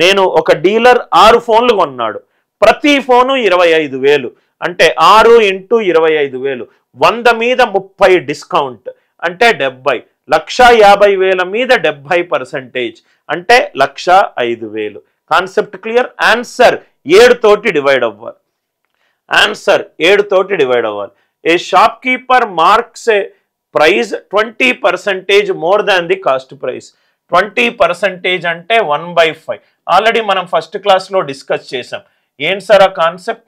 నేను ఒక డీలర్ 6 ఫోన్లు కొన్నాడు, ప్రతి ఫోను 25,000 అంటే 6 ఇంటూ 25,000, 100 మీద 30 డిస్కౌంట్ అంటే 70, 1,50,000 మీద 70% అంటే 1,05,000. Concept clear? ఆన్సర్ 7 తోటి డివైడ్ అవ్వాలి. ఆన్సర్ 7 తోటి డివైడ్ అవ్వాలి. A shopkeeper marks a price 20% more than the cost price. 20% అంటే 1/5. ఆల్రెడీ మనం ఫస్ట్ క్లాస్లో డిస్కస్ చేసాం. ఏంటి సార్ ఆ concept?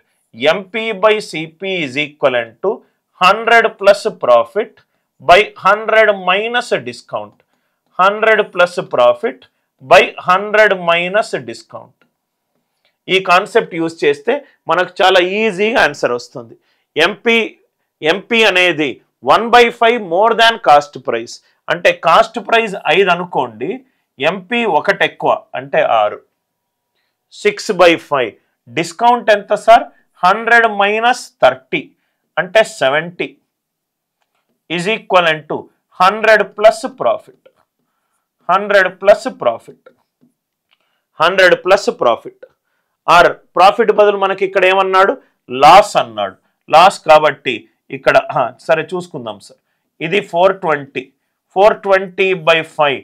MP/CP is equivalent to 100 plus profit by 100 minus discount. 100 plus profit by 100 minus discount. ఈ concept use చేస్తే మనకు చాలా ఈజీగా ఆన్సర్ వస్తుంది. ఎంపీ అనేది 1/5 మోర్ దాన్ కాస్ట్ ప్రైస్ అంటే కాస్ట్ ప్రైస్ 5 అనుకోండి, ఎంపీ 1 ఎక్కువ అంటే 6. 6/5 డిస్కౌంట్ ఎంత సార్? 100 మైనస్ 30 అంటే 70 is equivalent to 100 plus profit. 100 plus profit. 100 plus profit. Or profit బదులు మనకి ఇక్కడ ఏమన్నాడు? లాస్ అన్నాడు. లాస్ కాబట్టి ఇక్కడ సరే చూసుకుందాం సార్. ఇది 420. 420/5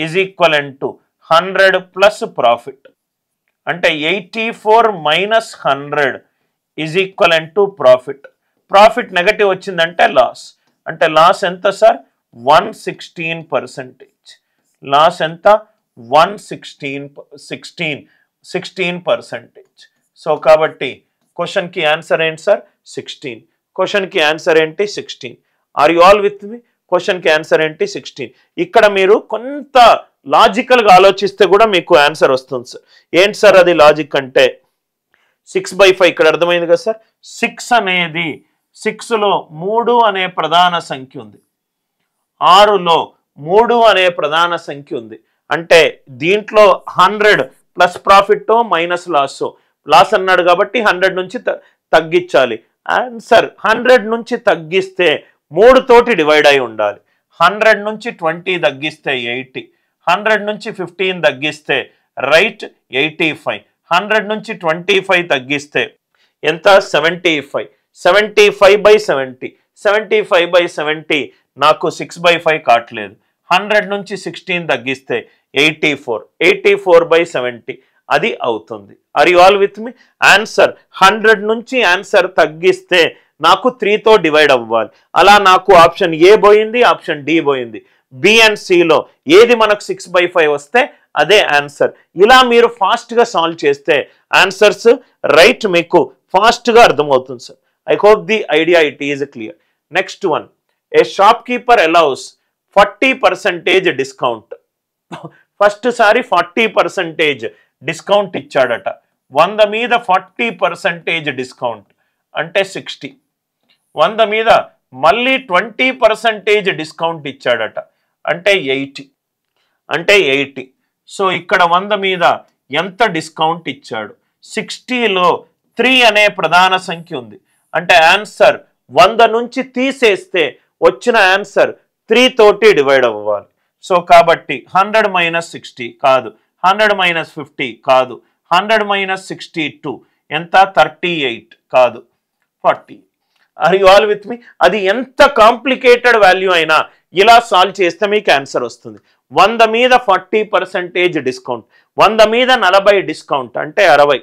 is equivalent to 100 plus profit అంటే 84 minus 100 is equivalent to profit. Profit negative వచ్చిందంటే లాస్. అంటే లాస్ ఎంత సార్? 116%. లాస్ ఎంత? 16%. సో కాబట్టి క్వశ్చన్కి ఆన్సర్ ఏంటి సార్? 16. క్వశ్చన్కి ఆన్సర్ ఏంటి? 16. ఆర్ యు ఆల్ విత్ మీ? క్వశ్చన్కి ఆన్సర్ ఏంటి? 16. ఇక్కడ మీరు కొంత లాజికల్గా ఆలోచిస్తే కూడా మీకు ఆన్సర్ వస్తుంది సార్. ఏంటి సార్ అది లాజిక్ అంటే? 6/5 ఇక్కడ అర్థమైంది కదా సార్. 6 అనేది 6లో 3 అనే ప్రధాన సంఖ్య ఉంది, 6లో 3 అనే ప్రధాన సంఖ్య ఉంది. అంటే దీంట్లో 100 plus profit minus loss. Loss అన్నాడు కాబట్టి 100 నుంచి తగ్గించాలి. ఆన్సర్ 100 నుంచి తగ్గిస్తే 3 తోటి డివైడ్ అయి ఉండాలి. 100 నుంచి 20 తగ్గిస్తే 80, 100 నుంచి 15 తగ్గిస్తే రైట్ 85, 100 నుంచి 25 తగ్గిస్తే ఎంత? 75. 75/70. 75/70 నాకు 6/5 కావట్లేదు. 100 నుంచి 16 తగ్గిస్తే 84. 84/70 అది అవుతుంది. Are you all with me? Answer 100 నుంచి ఆన్సర్ తగ్గిస్తే నాకు 3తో డివైడ్ అవ్వాలి. అలా నాకు ఆప్షన్ ఏ పోయింది, ఆప్షన్ డి పోయింది. బి అండ్ సిలో ఏది మనకు 6/5 వస్తే అదే ఆన్సర్. ఇలా మీరు ఫాస్ట్గా సాల్వ్ చేస్తే ఆన్సర్స్ రైట్ మీకు ఫాస్ట్గా అర్థమవుతుంది sir. I hope the idea it is clear. Next one, a shopkeeper allows 40% discount. First సారి 40% డిస్కౌంట్ ఇచ్చాడట. 100 మీద 40% డిస్కౌంట్ అంటే 60. 100 మీద మళ్ళీ 20% డిస్కౌంట్ ఇచ్చాడట అంటే 80. అంటే 80. సో ఇక్కడ 100 మీద ఎంత డిస్కౌంట్ ఇచ్చాడు? 60లో 3 అనే ప్రధాన సంఖ్య ఉంది. అంటే ఆన్సర్ 100 నుంచి తీసేస్తే వచ్చిన ఆన్సర్ 3 తోటి డివైడ్ అవ్వాలి. సో కాబట్టి 100 మైనస్ 60 కాదు, 100 మైనస్ 50 కాదు, 100 మైనస్ 62 ఎంత? 38 కాదు, 40. ఆర్ యు ఆల్ విత్ మీ? అది ఎంత కాంప్లికేటెడ్ వాల్యూ అయినా ఇలా సాల్వ్ చేస్తే మీకు ఆన్సర్ వస్తుంది. 100 మీద 40% డిస్కౌంట్, 100 మీద 40 డిస్కౌంట్ అంటే 60,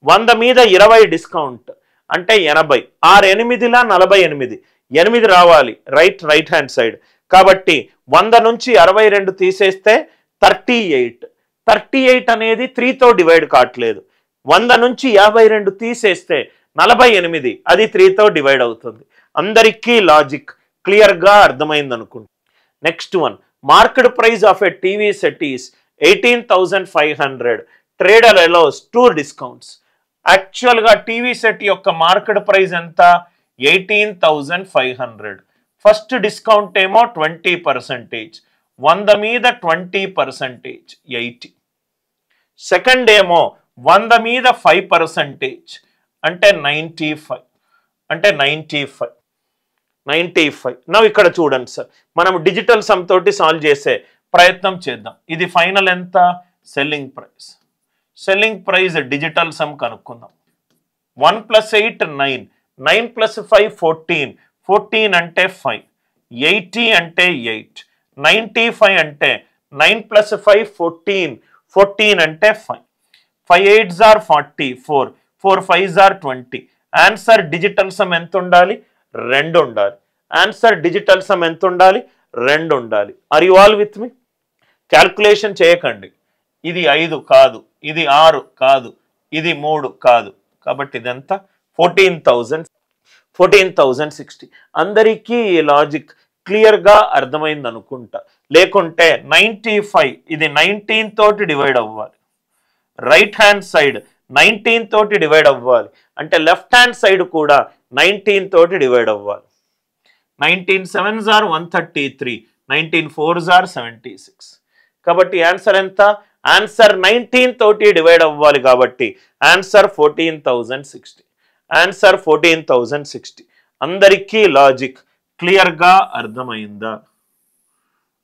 100 మీద 20 డిస్కౌంట్ అంటే 80. 8లా 48, 8 రావాలి రైట్ హ్యాండ్ సైడ్. కాబట్టి 100 నుంచి 62 తీసేస్తే 38. 38 అనేది 3తో డివైడ్ కావట్లేదు. 100 నుంచి 52 తీసేస్తే 48, అది 3తో డివైడ్ అవుతుంది. అందరికీ లాజిక్ క్లియర్గా అర్థమైంది అనుకుంటా. Next one, market price of a TV set is 18,500. Trader allows 2 discounts. యాక్చువల్గా టీవీ సెట్ యొక్క మార్కెట్ ప్రైస్ ఎంత? 18,500. ఫస్ట్ డిస్కౌంట్ ఏమో 20%, 100 మీద 20% 80. సెకండ్ ఏమో 100 మీద 5% అంటే 95. అంటే 95. నవ్వు ఇక్కడ చూడండి సార్, మనం డిజిటల్ సమ్ తోటి సాల్వ్ చేసే ప్రయత్నం చేద్దాం. ఇది ఫైనల్ ఎంత? Selling price. Selling price digital sum కనుక్కుందాం. 1 + 8 9, 9 + 5 14, 14 అంటే 5, 80 అంటే 8, 95 అంటే 9 + 5 14, 14 అంటే 5, 5 8s are 44, 4 5s are 20. Answer digital sum ఎంత ఉండాలి? 2 ఉండాలి. ఆన్సర్ డిజిటల్ సమ్ ఎంత ఉండాలి? 2 ఉండాలి. Are you all with me? Calculation చేయకండి. ఇది 5 కాదు, ఇది 6 కాదు, ఇది 3 కాదు. కాబట్టి ఇదంతా 14,060. అందరికీ ఈ లాజిక్ క్లియర్గా అర్థమైంది అనుకుంటా. లేకుంటే 95 ఇది 19 తోటి డివైడ్ అవ్వాలి. రైట్ హ్యాండ్ సైడ్ 19 తోటి డివైడ్ అవ్వాలి. అంటే లెఫ్ట్ హ్యాండ్ సైడ్ కూడా 19 తోటి డివైడ్ అవ్వాలి. 19 7s are 133, 19 4s are 76. కాబట్టి ఆన్సర్ ఎంత? ఆన్సర్ 19 తోటి డివైడ్ అవ్వాలి కాబట్టి ఆన్సర్ 14,060. ఆన్సర్ 14,060. అందరికీ లాజిక్ క్లియర్గా అర్థమైందా?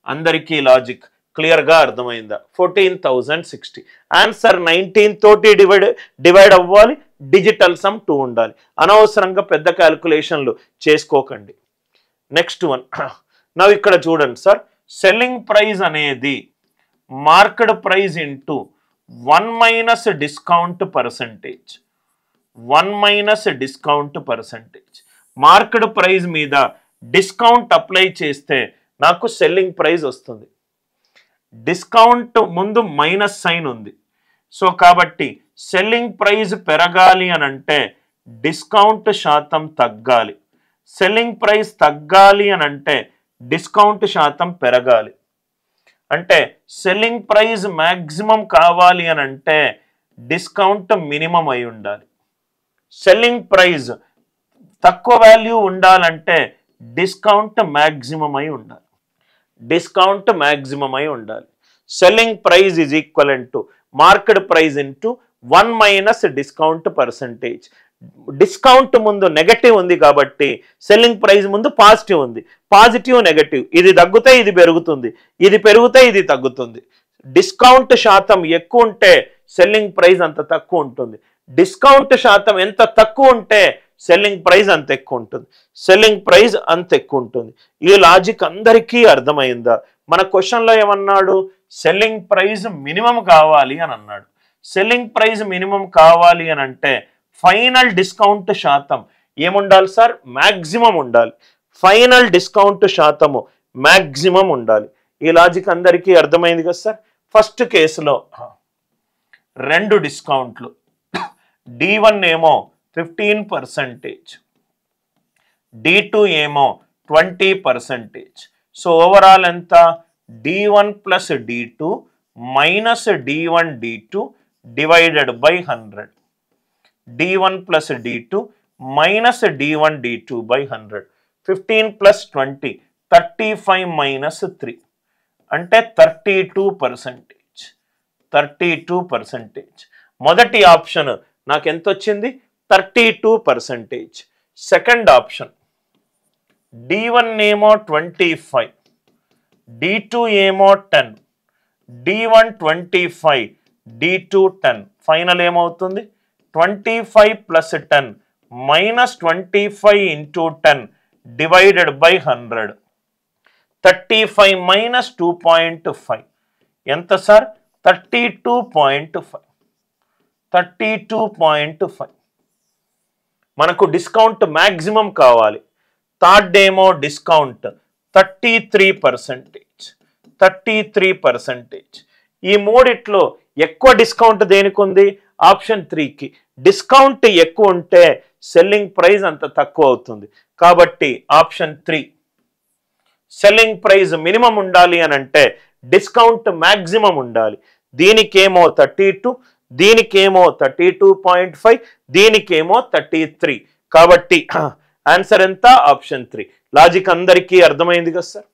అందరికీ లాజిక్ క్లియర్గా అర్థమైందా? 14,060. ఆన్సర్ 19 తోటి డివైడ్ అవ్వాలి. డిజిటల్ సమ్ 2 ఉండాలి. అనవసరంగా పెద్ద క్యాల్కులేషన్లు చేసుకోకండి. Next one. నా ఇక్కడ చూడండి సార్, సెల్లింగ్ ప్రైస్ అనేది market price into 1 - discount percentage. 1 - discount percentage. Market price మీద డిస్కౌంట్ అప్లై చేస్తే నాకు సెల్లింగ్ ప్రైస్ వస్తుంది. డిస్కౌంట్ ముందు మైనస్ సైన్ ఉంది. సో కాబట్టి సెల్లింగ్ ప్రైస్ పెరగాలి అని అంటే డిస్కౌంట్ శాతం తగ్గాలి. సెల్లింగ్ ప్రైస్ తగ్గాలి అని అంటే డిస్కౌంట్ శాతం పెరగాలి. అంటే సెల్లింగ్ ప్రైస్ మ్యాక్సిమం కావాలి అని అంటే డిస్కౌంట్ మినిమం అయి ఉండాలి. సెల్లింగ్ ప్రైస్ తక్కువ వాల్యూ ఉండాలంటే డిస్కౌంట్ మ్యాక్సిమం అయి ఉండాలి. డిస్కౌంట్ మ్యాక్సిమం అయి ఉండాలి. Selling price is equivalent to market price into 1 - discount percentage. Discount ముందు నెగటివ్ ఉంది కాబట్టి సెల్లింగ్ ప్రైస్ ముందు పాజిటివ్ ఉంది. పాజిటివ్ నెగటివ్ ఇది తగ్గితే ఇది పెరుగుతుంది, ఇది పెరిగితే ఇది తగ్గుతుంది. డిస్కౌంట్ శాతం ఎక్కువ ఉంటే సెల్లింగ్ ప్రైస్ అంత తక్కువ ఉంటుంది. డిస్కౌంట్ శాతం ఎంత తక్కువ ఉంటే సెల్లింగ్ ప్రైస్ అంత ఎక్కువ ఉంటుంది. సెల్లింగ్ ప్రైస్ అంత ఎక్కువ ఉంటుంది. ఈ లాజిక్ అందరికీ అర్థమైందా? మన క్వశ్చన్లో ఏమన్నాడు? సెల్లింగ్ ప్రైస్ మినిమం కావాలి అని అన్నాడు. సెల్లింగ్ ప్రైస్ మినిమం కావాలి అని అంటే ఫైనల్ డిస్కౌంట్ శాతం ఏముండాలి సార్? మ్యాక్సిమం ఉండాలి. ఫైనల్ డిస్కౌంట్ శాతము మ్యాక్సిమం ఉండాలి. ఈ లాజిక్ అందరికీ అర్థమైంది కదా సార్? ఫస్ట్ కేసులో 2 డిస్కౌంట్లు. D1 ఏమో 15%, D2 ఏమో 20%. సో ఓవరాల్ ఎంత? D1 + D2 - D1 D2 divided by 100. D1 + D2 - D1 D2 by 100. 15 + 20 35 - 3 అంటే 32%. 32%. మొదటి ఆప్షన్ నాకు ఎంత వచ్చింది? 32%. సెకండ్ ఆప్షన్ D1 ఏమో 25, D2 ఏమో 10, D1 25, D2 10. ఫైనల్ ఏమవుతుంది? 25 + 10 - 25 × 10 డివైడెడ్ బై 100. 35 - 2.5 ఎంత సార్? 32.5. 32.5. మనకు డిస్కౌంట్ మ్యాక్సిమం కావాలి. థర్డ్ ఏమో డిస్కౌంట్ 33%. 33%. ఈ మూడిట్లో ఎక్కువ డిస్కౌంట్ దేనికి ఉంది? ఆప్షన్ 3కి. డిస్కౌంట్ ఎక్కువ ఉంటే సెల్లింగ్ ప్రైస్ అంత తక్కువ అవుతుంది. కాబట్టి ఆప్షన్ 3. సెల్లింగ్ ప్రైస్ మినిమం ఉండాలి అని అంటే డిస్కౌంట్ మ్యాక్సిమం ఉండాలి. దీనికేమో 32, దీనికేమో 32.5, దీనికేమో 33. కాబట్టి ఆన్సర్ ఎంత? ఆప్షన్ 3. లాజిక్ అందరికీ అర్థమైంది కదా సార్?